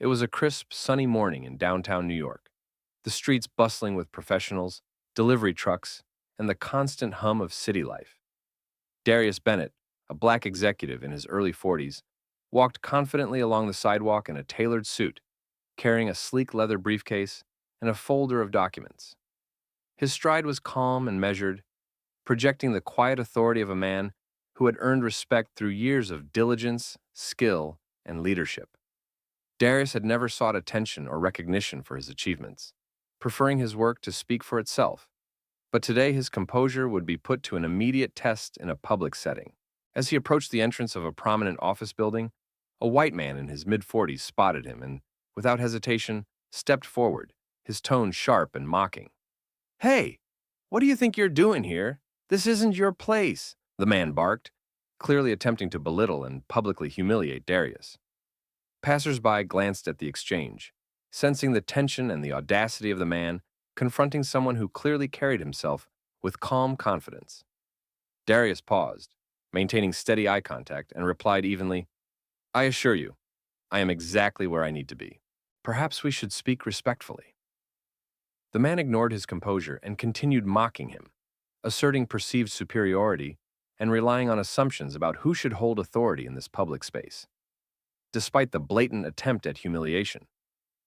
It was a crisp, sunny morning in downtown New York, the streets bustling with professionals, delivery trucks, and the constant hum of city life. Darius Bennett, a black executive in his early 40s, walked confidently along the sidewalk in a tailored suit, carrying a sleek leather briefcase and a folder of documents. His stride was calm and measured, projecting the quiet authority of a man who had earned respect through years of diligence, skill, and leadership. Darius had never sought attention or recognition for his achievements, preferring his work to speak for itself. But today his composure would be put to an immediate test in a public setting. As he approached the entrance of a prominent office building, a white man in his mid-40s spotted him and, without hesitation, stepped forward, his tone sharp and mocking. "Hey, what do you think you're doing here? This isn't your place," the man barked, clearly attempting to belittle and publicly humiliate Darius. Passers-by glanced at the exchange, sensing the tension and the audacity of the man confronting someone who clearly carried himself with calm confidence. Darius paused, maintaining steady eye contact, and replied evenly, "I assure you, I am exactly where I need to be. Perhaps we should speak respectfully." The man ignored his composure and continued mocking him, asserting perceived superiority and relying on assumptions about who should hold authority in this public space. Despite the blatant attempt at humiliation,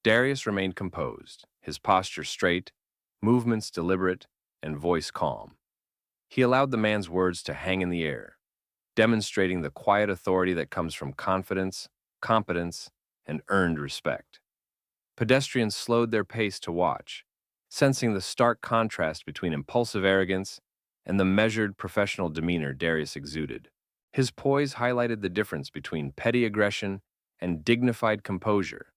Darius remained composed, his posture straight, movements deliberate, and voice calm. He allowed the man's words to hang in the air, demonstrating the quiet authority that comes from confidence, competence, and earned respect. Pedestrians slowed their pace to watch, sensing the stark contrast between impulsive arrogance and the measured professional demeanor Darius exuded. His poise highlighted the difference between petty aggression and dignified composure,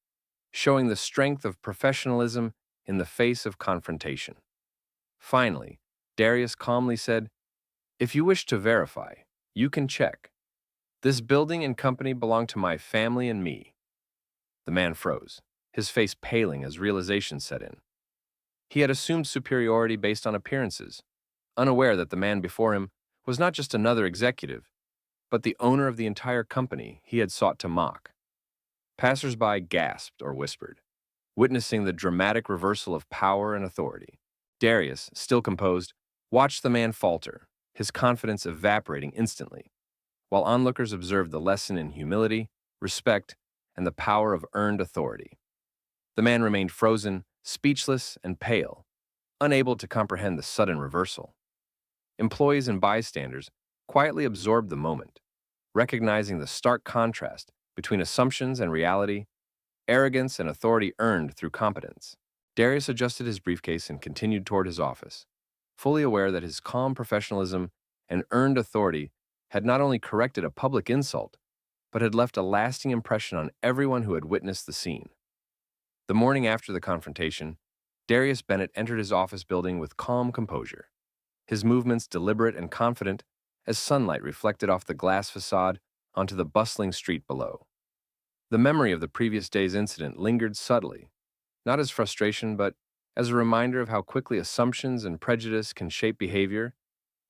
showing the strength of professionalism in the face of confrontation. Finally, Darius calmly said, "If you wish to verify, you can check. This building and company belong to my family and me." The man froze, his face paling as realization set in. He had assumed superiority based on appearances, unaware that the man before him was not just another executive, but the owner of the entire company he had sought to mock. Passers-by gasped or whispered, witnessing the dramatic reversal of power and authority. Darius, still composed, watched the man falter, his confidence evaporating instantly, while onlookers observed the lesson in humility, respect, and the power of earned authority. The man remained frozen, speechless, and pale, unable to comprehend the sudden reversal. Employees and bystanders quietly absorbed the moment, recognizing the stark contrast between assumptions and reality, arrogance and authority earned through competence. Darius adjusted his briefcase and continued toward his office, fully aware that his calm professionalism and earned authority had not only corrected a public insult, but had left a lasting impression on everyone who had witnessed the scene. The morning after the confrontation, Darius Bennett entered his office building with calm composure, his movements deliberate and confident as sunlight reflected off the glass facade onto the bustling street below. The memory of the previous day's incident lingered subtly, not as frustration, but as a reminder of how quickly assumptions and prejudice can shape behavior,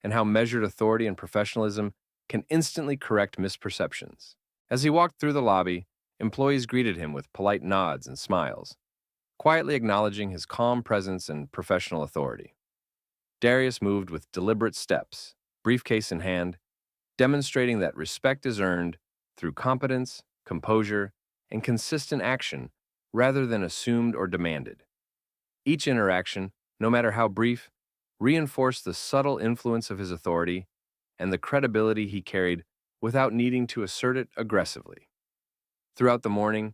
and how measured authority and professionalism can instantly correct misperceptions. As he walked through the lobby, employees greeted him with polite nods and smiles, quietly acknowledging his calm presence and professional authority. Darius moved with deliberate steps, briefcase in hand, demonstrating that respect is earned through competence, composure, and consistent action rather than assumed or demanded. Each interaction, no matter how brief, reinforced the subtle influence of his authority and the credibility he carried without needing to assert it aggressively. Throughout the morning,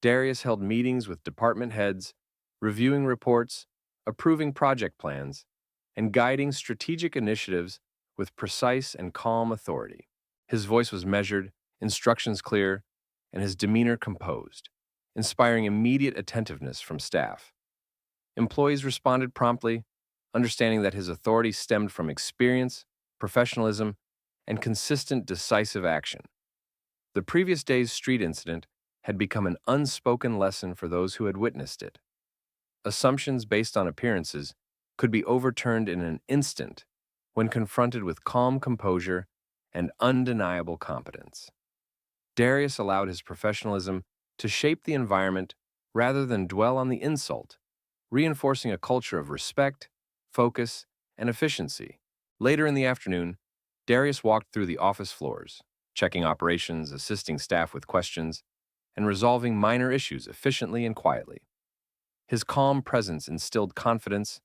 Darius held meetings with department heads, reviewing reports, approving project plans, and guiding strategic initiatives with precise and calm authority. His voice was measured, instructions clear, and his demeanor composed, inspiring immediate attentiveness from staff. Employees responded promptly, understanding that his authority stemmed from experience, professionalism, and consistent decisive action. The previous day's street incident had become an unspoken lesson for those who had witnessed it. Assumptions based on appearances could be overturned in an instant when confronted with calm composure and undeniable competence. Darius allowed his professionalism to shape the environment rather than dwell on the insult, reinforcing a culture of respect, focus, and efficiency. Later in the afternoon, Darius walked through the office floors, checking operations, assisting staff with questions, and resolving minor issues efficiently and quietly. His calm presence instilled confidence,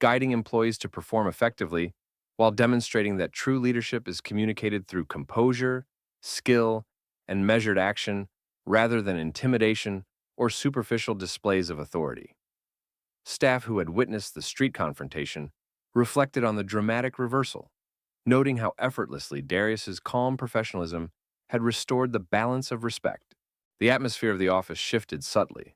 guiding employees to perform effectively while demonstrating that true leadership is communicated through composure, skill, and measured action rather than intimidation or superficial displays of authority. Staff who had witnessed the street confrontation reflected on the dramatic reversal, noting how effortlessly Darius's calm professionalism had restored the balance of respect. The atmosphere of the office shifted subtly,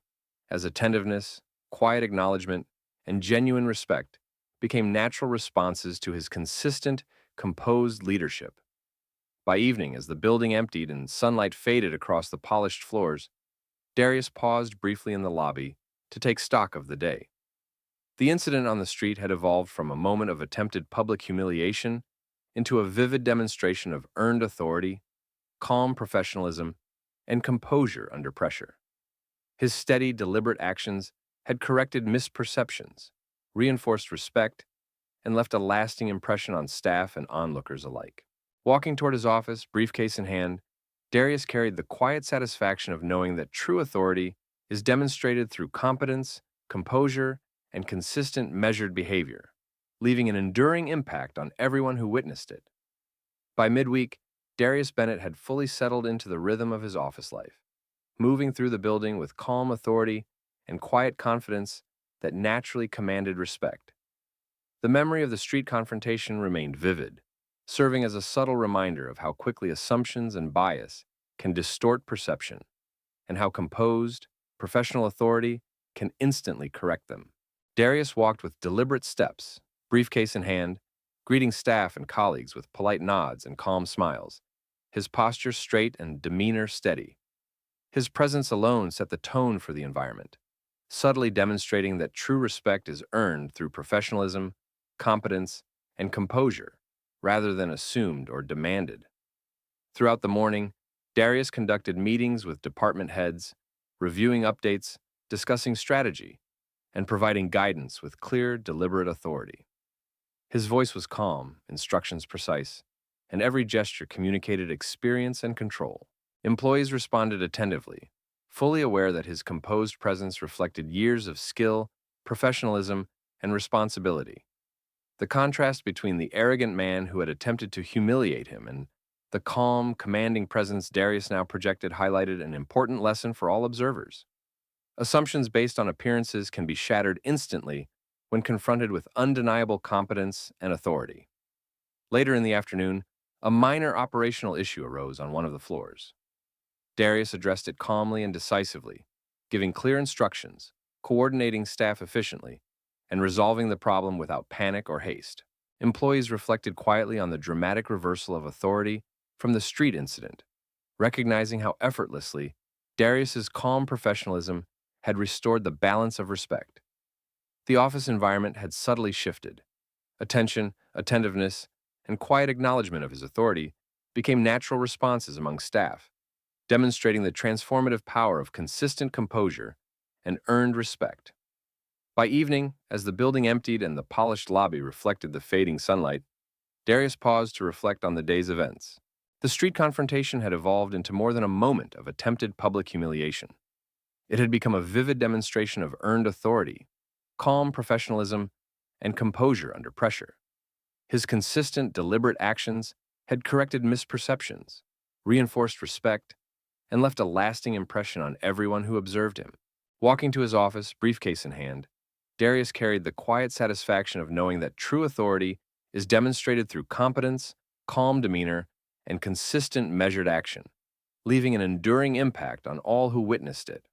as attentiveness, quiet acknowledgement, and genuine respect became natural responses to his consistent, composed leadership. By evening, as the building emptied and sunlight faded across the polished floors, Darius paused briefly in the lobby to take stock of the day. The incident on the street had evolved from a moment of attempted public humiliation into a vivid demonstration of earned authority, calm professionalism, and composure under pressure. His steady, deliberate actions had corrected misperceptions, reinforced respect, and left a lasting impression on staff and onlookers alike. Walking toward his office, briefcase in hand, Darius carried the quiet satisfaction of knowing that true authority is demonstrated through competence, composure, and consistent measured behavior, leaving an enduring impact on everyone who witnessed it. By midweek, Darius Bennett had fully settled into the rhythm of his office life, moving through the building with calm authority and quiet confidence that naturally commanded respect. The memory of the street confrontation remained vivid, serving as a subtle reminder of how quickly assumptions and bias can distort perception, and how composed, professional authority can instantly correct them. Darius walked with deliberate steps, briefcase in hand, greeting staff and colleagues with polite nods and calm smiles, his posture straight and demeanor steady. His presence alone set the tone for the environment, subtly demonstrating that true respect is earned through professionalism, competence, and composure, rather than assumed or demanded. Throughout the morning, Darius conducted meetings with department heads, reviewing updates, discussing strategy, and providing guidance with clear, deliberate authority. His voice was calm, instructions precise, and every gesture communicated experience and control. Employees responded attentively, fully aware that his composed presence reflected years of skill, professionalism, and responsibility. The contrast between the arrogant man who had attempted to humiliate him and the calm, commanding presence Darius now projected highlighted an important lesson for all observers. Assumptions based on appearances can be shattered instantly when confronted with undeniable competence and authority. Later in the afternoon, a minor operational issue arose on one of the floors. Darius addressed it calmly and decisively, giving clear instructions, coordinating staff efficiently, and resolving the problem without panic or haste. Employees reflected quietly on the dramatic reversal of authority from the street incident, recognizing how effortlessly Darius's calm professionalism had restored the balance of respect. The office environment had subtly shifted. Attention, attentiveness, and quiet acknowledgement of his authority became natural responses among staff, demonstrating the transformative power of consistent composure and earned respect. By evening, as the building emptied and the polished lobby reflected the fading sunlight, Darius paused to reflect on the day's events. The street confrontation had evolved into more than a moment of attempted public humiliation. It had become a vivid demonstration of earned authority, calm professionalism, and composure under pressure. His consistent, deliberate actions had corrected misperceptions, reinforced respect, and left a lasting impression on everyone who observed him. Walking to his office, briefcase in hand, Darius carried the quiet satisfaction of knowing that true authority is demonstrated through competence, calm demeanor, and consistent measured action, leaving an enduring impact on all who witnessed it.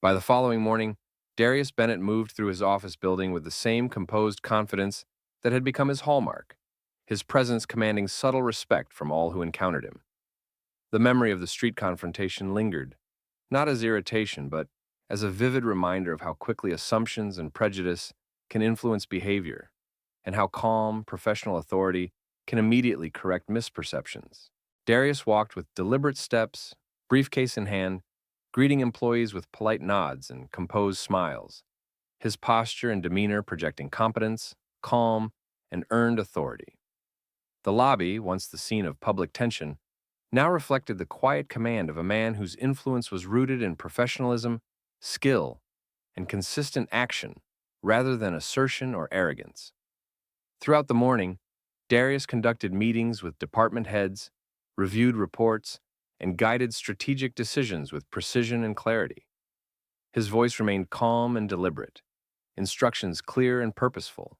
By the following morning, Darius Bennett moved through his office building with the same composed confidence that had become his hallmark, his presence commanding subtle respect from all who encountered him. The memory of the street confrontation lingered, not as irritation, but as a vivid reminder of how quickly assumptions and prejudice can influence behavior, and how calm, professional authority can immediately correct misperceptions. Darius walked with deliberate steps, briefcase in hand, greeting employees with polite nods and composed smiles, his posture and demeanor projecting competence, calm, and earned authority. The lobby, once the scene of public tension, now reflected the quiet command of a man whose influence was rooted in professionalism, skill, and consistent action rather than assertion or arrogance. Throughout the morning, Darius conducted meetings with department heads, reviewed reports, and guided strategic decisions with precision and clarity. His voice remained calm and deliberate, instructions clear and purposeful,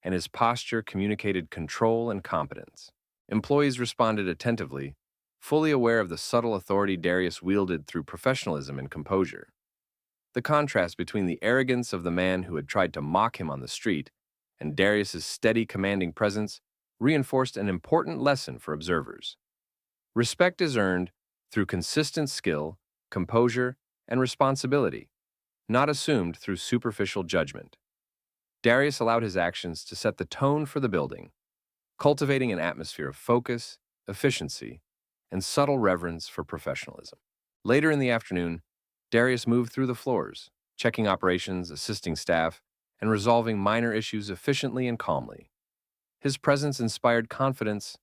and his posture communicated control and competence. Employees responded attentively, fully aware of the subtle authority Darius wielded through professionalism and composure. The contrast between the arrogance of the man who had tried to mock him on the street and Darius's steady, commanding presence reinforced an important lesson for observers. Respect is earned through consistent skill, composure, and responsibility, not assumed through superficial judgment. Darius allowed his actions to set the tone for the building, cultivating an atmosphere of focus, efficiency, and subtle reverence for professionalism. Later in the afternoon, Darius moved through the floors, checking operations, assisting staff, and resolving minor issues efficiently and calmly. His presence inspired confidence,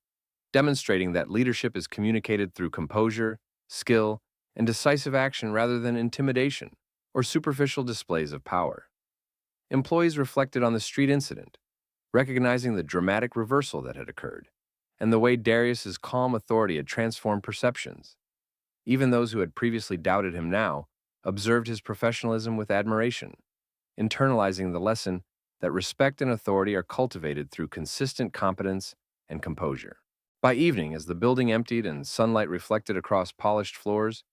demonstrating that leadership is communicated through composure, skill, and decisive action rather than intimidation or superficial displays of power. Employees reflected on the street incident, recognizing the dramatic reversal that had occurred, and the way Darius's calm authority had transformed perceptions. Even those who had previously doubted him now observed his professionalism with admiration, internalizing the lesson that respect and authority are cultivated through consistent competence and composure. By evening, as the building emptied and sunlight reflected across polished floors,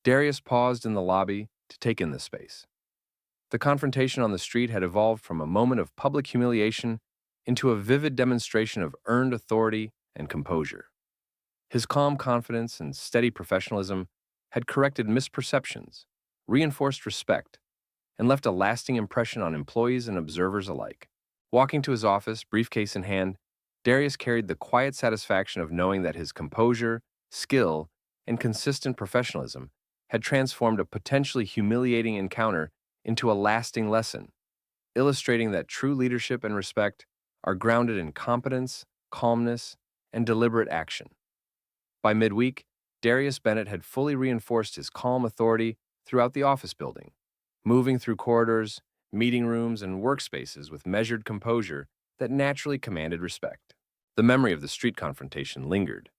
Darius paused in the lobby to take in the space. The confrontation on the street had evolved from a moment of public humiliation into a vivid demonstration of earned authority and composure. His calm confidence and steady professionalism had corrected misperceptions, reinforced respect, and left a lasting impression on employees and observers alike. Walking to his office, briefcase in hand, Darius carried the quiet satisfaction of knowing that his composure, skill, and consistent professionalism had transformed a potentially humiliating encounter into a lasting lesson, illustrating that true leadership and respect are grounded in competence, calmness, and deliberate action. By midweek, Darius Bennett had fully reinforced his calm authority throughout the office building, moving through corridors, meeting rooms, and workspaces with measured composure that naturally commanded respect. The memory of the street confrontation lingered,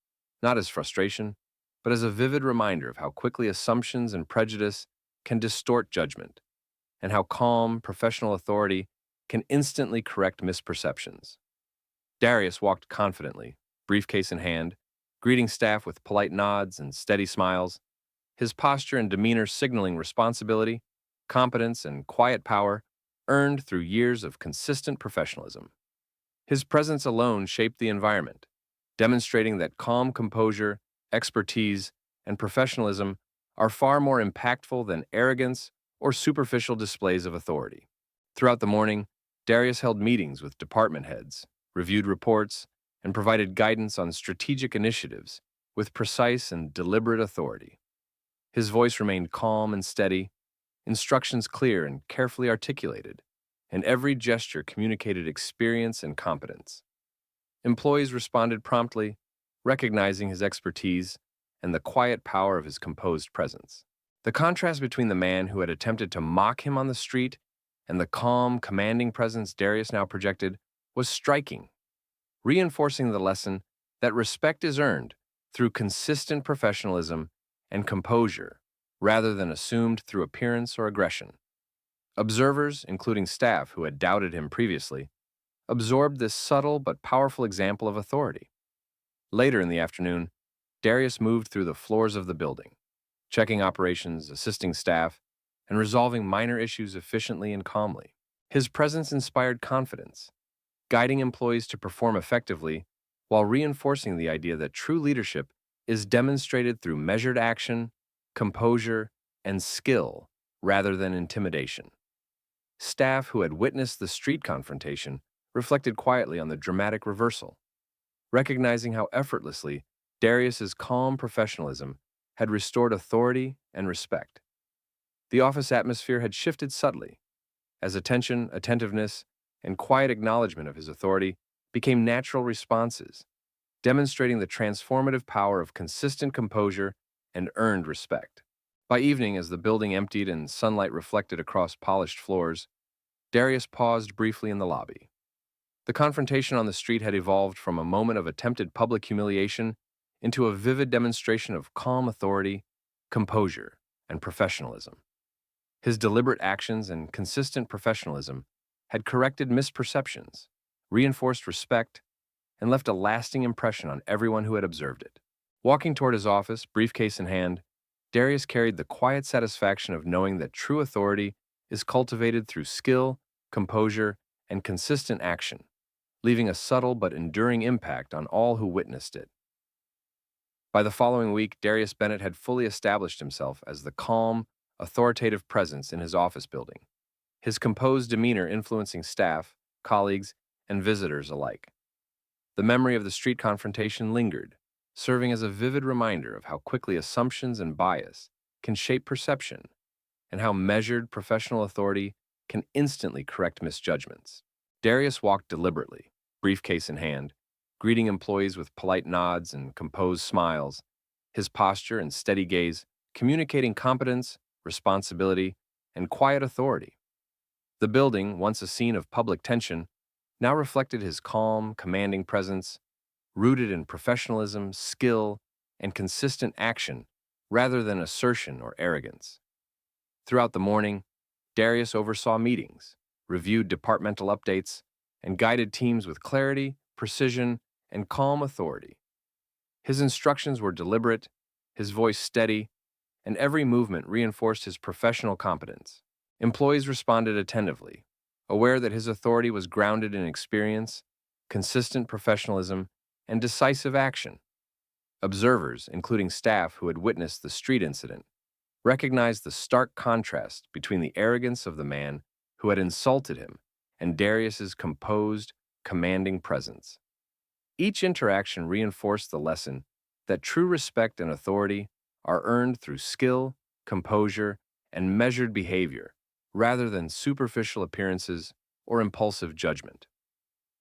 not as frustration, but as a vivid reminder of how quickly assumptions and prejudice can distort judgment, and how calm, professional authority can instantly correct misperceptions. Darius walked confidently, briefcase in hand, greeting staff with polite nods and steady smiles, his posture and demeanor signaling responsibility, competence, and quiet power earned through years of consistent professionalism. His presence alone shaped the environment, demonstrating that calm composure, expertise, and professionalism are far more impactful than arrogance or superficial displays of authority. Throughout the morning, Darius held meetings with department heads, reviewed reports, and provided guidance on strategic initiatives with precise and deliberate authority. His voice remained calm and steady, instructions clear and carefully articulated, and every gesture communicated experience and competence. Employees responded promptly, recognizing his expertise and the quiet power of his composed presence. The contrast between the man who had attempted to mock him on the street and the calm, commanding presence Darius now projected was striking, reinforcing the lesson that respect is earned through consistent professionalism and composure rather than assumed through appearance or aggression. Observers, including staff who had doubted him previously, absorbed this subtle but powerful example of authority. Later in the afternoon, Darius moved through the floors of the building, checking operations, assisting staff, and resolving minor issues efficiently and calmly. His presence inspired confidence, guiding employees to perform effectively while reinforcing the idea that true leadership is demonstrated through measured action, composure, and skill rather than intimidation. Staff who had witnessed the street confrontation reflected quietly on the dramatic reversal, recognizing how effortlessly Darius's calm professionalism had restored authority and respect. The office atmosphere had shifted subtly, as attention, attentiveness, and quiet acknowledgement of his authority became natural responses, demonstrating the transformative power of consistent composure and earned respect. By evening, as the building emptied and sunlight reflected across polished floors, Darius paused briefly in the lobby. The confrontation on the street had evolved from a moment of attempted public humiliation into a vivid demonstration of calm authority, composure, and professionalism. His deliberate actions and consistent professionalism had corrected misperceptions, reinforced respect, and left a lasting impression on everyone who had observed it. Walking toward his office, briefcase in hand, Darius carried the quiet satisfaction of knowing that true authority is cultivated through skill, composure, and consistent action, leaving a subtle but enduring impact on all who witnessed it. By the following week, Darius Bennett had fully established himself as the calm, authoritative presence in his office building, his composed demeanor influencing staff, colleagues, and visitors alike. The memory of the street confrontation lingered, serving as a vivid reminder of how quickly assumptions and bias can shape perception, and how measured professional authority can instantly correct misjudgments. Darius walked deliberately, briefcase in hand, greeting employees with polite nods and composed smiles, his posture and steady gaze communicating competence, responsibility, and quiet authority. The building, once a scene of public tension, now reflected his calm, commanding presence, rooted in professionalism, skill, and consistent action rather than assertion or arrogance. Throughout the morning, Darius oversaw meetings, reviewed departmental updates, and guided teams with clarity, precision, and calm authority. His instructions were deliberate, his voice steady, and every movement reinforced his professional competence. Employees responded attentively, aware that his authority was grounded in experience, consistent professionalism, and decisive action. Observers, including staff who had witnessed the street incident, recognized the stark contrast between the arrogance of the man who had insulted him and Darius's composed, commanding presence. Each interaction reinforced the lesson that true respect and authority are earned through skill, composure, and measured behavior, rather than superficial appearances or impulsive judgment.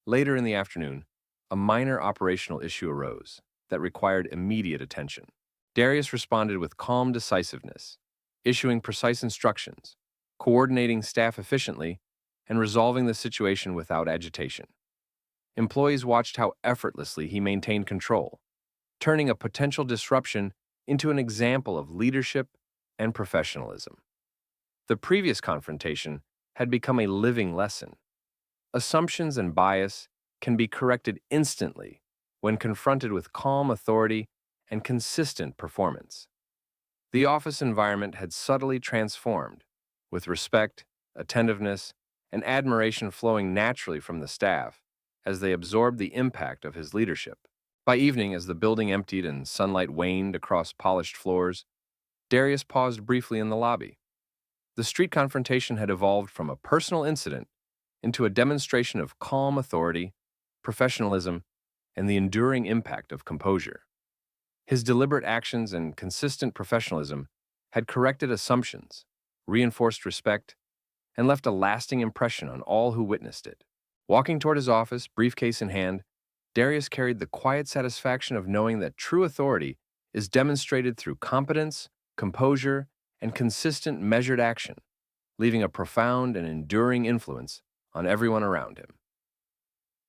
Later in the afternoon, a minor operational issue arose that required immediate attention. Darius responded with calm decisiveness, issuing precise instructions, coordinating staff efficiently, and resolving the situation without agitation. Employees watched how effortlessly he maintained control, turning a potential disruption into an example of leadership and professionalism. The previous confrontation had become a living lesson. Assumptions and bias can be corrected instantly when confronted with calm authority and consistent performance. The office environment had subtly transformed, with respect, attentiveness, and admiration flowing naturally from the staff as they absorbed the impact of his leadership. By evening, as the building emptied and sunlight waned across polished floors, Darius paused briefly in the lobby. The street confrontation had evolved from a personal incident into a demonstration of calm authority, professionalism, and the enduring impact of composure. His deliberate actions and consistent professionalism had corrected assumptions, reinforced respect, and left a lasting impression on all who witnessed it. Walking toward his office, briefcase in hand, Darius carried the quiet satisfaction of knowing that true authority is demonstrated through competence, composure, and consistent measured action, leaving a profound and enduring influence on everyone around him.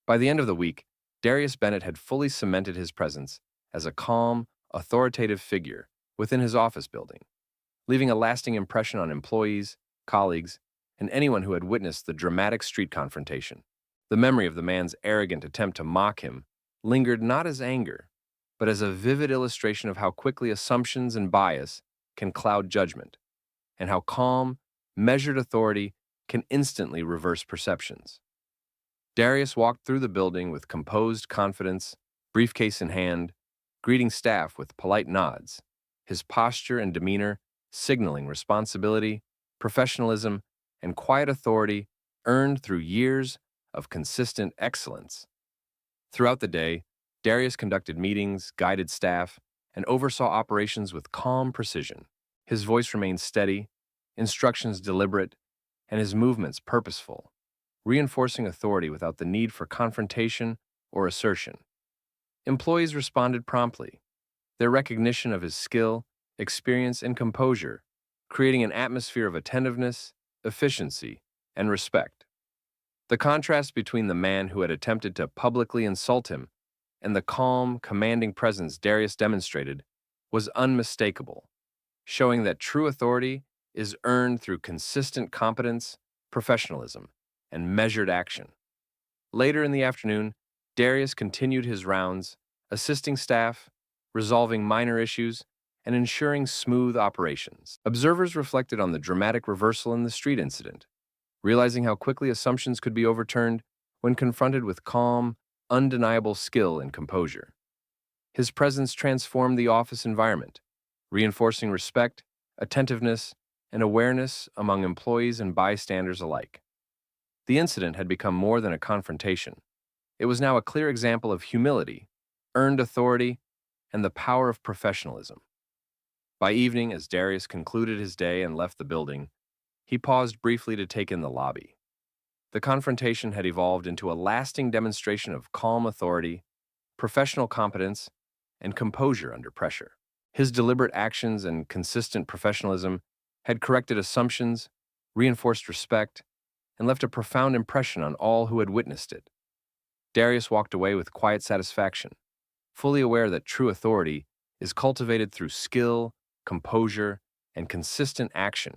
By the end of the week, Darius Bennett had fully cemented his presence as a calm, authoritative figure within his office building, leaving a lasting impression on employees, colleagues, and anyone who had witnessed the dramatic street confrontation. The memory of the man's arrogant attempt to mock him lingered not as anger, but as a vivid illustration of how quickly assumptions and bias can cloud judgment, and how calm, measured authority can instantly reverse perceptions. Darius walked through the building with composed confidence, briefcase in hand, greeting staff with polite nods, his posture and demeanor signaling responsibility, professionalism, and quiet authority earned through years of consistent excellence. Throughout the day, Darius conducted meetings, guided staff, and oversaw operations with calm precision. His voice remained steady, instructions deliberate, and his movements purposeful, reinforcing authority without the need for confrontation or assertion. Employees responded promptly, their recognition of his skill, experience, and composure, creating an atmosphere of attentiveness, efficiency, and respect. The contrast between the man who had attempted to publicly insult him and the calm, commanding presence Darius demonstrated was unmistakable, showing that true authority is earned through consistent competence, professionalism, and measured action. Later in the afternoon, Darius continued his rounds, assisting staff, resolving minor issues, and ensuring smooth operations. Observers reflected on the dramatic reversal in the street incident, realizing how quickly assumptions could be overturned when confronted with calm, undeniable skill and composure. His presence transformed the office environment, reinforcing respect, attentiveness, and awareness among employees and bystanders alike. The incident had become more than a confrontation. It was now a clear example of humility, earned authority, and the power of professionalism. By evening, as Darius concluded his day and left the building, he paused briefly to take in the lobby. The confrontation had evolved into a lasting demonstration of calm authority, professional competence, and composure under pressure. His deliberate actions and consistent professionalism had corrected assumptions, reinforced respect, and left a profound impression on all who had witnessed it. Darius walked away with quiet satisfaction, fully aware that true authority is cultivated through skill, composure, and consistent action,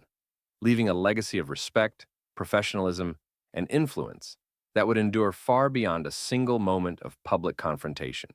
leaving a legacy of respect, professionalism, and influence that would endure far beyond a single moment of public confrontation.